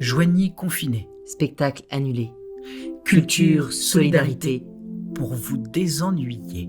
Joignez confinés. Spectacle annulé. Culture, solidarité, pour vous désennuyer.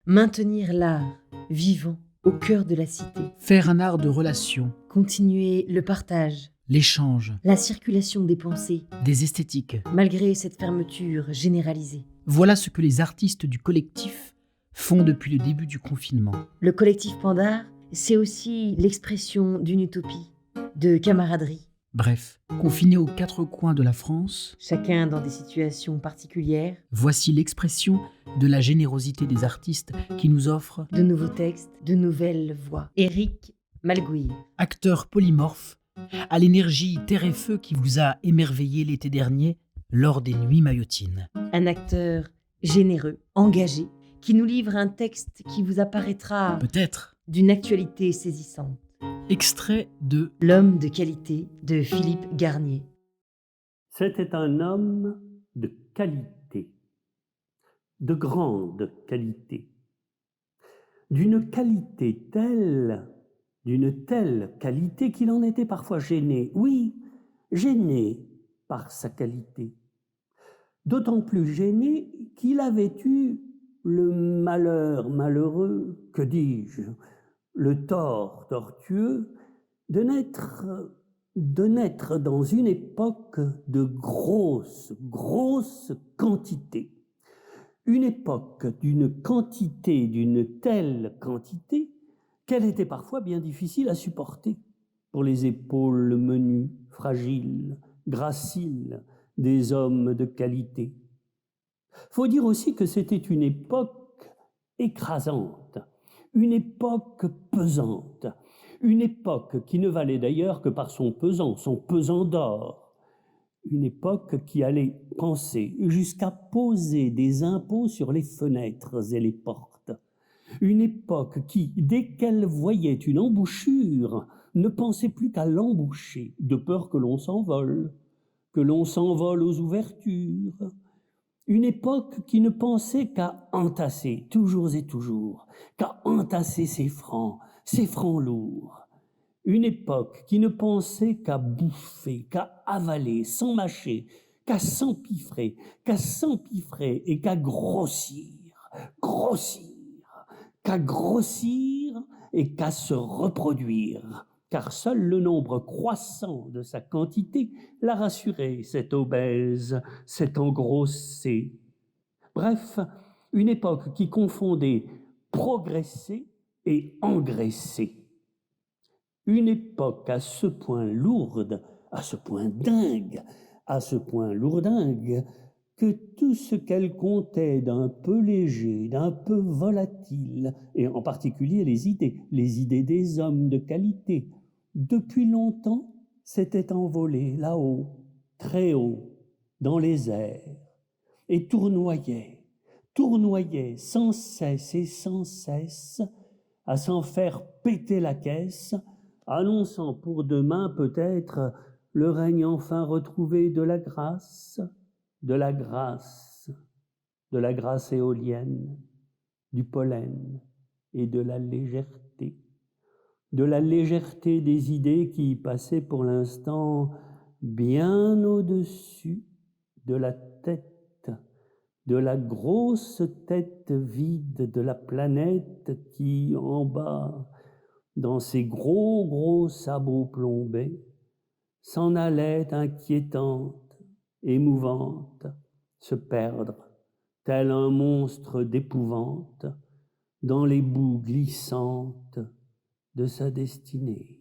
Maintenir l'art vivant au cœur de la cité. Faire un art de relation, Continuer le partage, l'échange, la circulation des pensées, des esthétiques. malgré cette fermeture généralisée. Voilà ce que les artistes du collectif font depuis le début du confinement. Le collectif Pandare, c'est aussi l'expression d'une utopie, de camaraderie, Bref, confinés aux quatre coins de la France, chacun dans des situations particulières, voici l'expression de la générosité des artistes qui nous offrent, de nouveaux textes, de nouvelles voix. Éric Malgouille. acteurs polymorphes, à l'énergie terre et feu qui vous a émerveillé l'été dernier lors des Nuits Maillotines. Un acteur généreux, engagé, qui nous livre un texte qui vous apparaîtra Peut-être d'une actualité saisissante. extrait de L'homme de qualité de Philippe Garnier. C'était un homme de qualité, de grande qualité, d'une telle qualité qu'il en était parfois gêné, oui, gêné par sa qualité. D'autant plus gêné qu'il avait eu le malheur malheureux, que dis-je, le tort tortueux, de naître dans une époque de grosse quantité. Une époque d'une telle quantité, qu'elle était parfois bien difficile à supporter pour les épaules menues, fragiles, graciles des hommes de qualité. Faut dire aussi que c'était une époque écrasante, une époque pesante, une époque qui ne valait d'ailleurs que par son pesant d'or, une époque qui allait penser jusqu'à poser des impôts sur les fenêtres et les portes, une époque qui, dès qu'elle voyait une embouchure, ne pensait plus qu'à l'emboucher, de peur que l'on s'envole aux ouvertures. Une époque qui ne pensait qu'à entasser, toujours et toujours, qu'à entasser ses francs lourds. Une époque qui ne pensait qu'à bouffer, qu'à avaler, sans mâcher, qu'à s'empiffrer et qu'à grossir et qu'à se reproduire. Car seul le nombre croissant de sa quantité l'a rassuré, cet obèse, cet engrossé. Bref, une époque qui confondait progresser et engraisser. Une époque à ce point lourde, à ce point dingue, à ce point lourdingue, que tout ce qu'elle comptait d'un peu léger, d'un peu volatile, et en particulier les idées des hommes de qualité, depuis longtemps s'était envolé là-haut, très haut, dans les airs, et tournoyait sans cesse et sans cesse, à s'en faire péter la caisse, annonçant pour demain peut-être le règne enfin retrouvé de la grâce éolienne, du pollen et de la légèreté des idées qui passaient pour l'instant bien au-dessus de la tête, de la grosse tête vide de la planète qui, en bas, dans ses gros sabots plombés, s'en allait inquiétante, émouvante, se perdre, tel un monstre d'épouvante, dans les boues glissantes de sa destinée.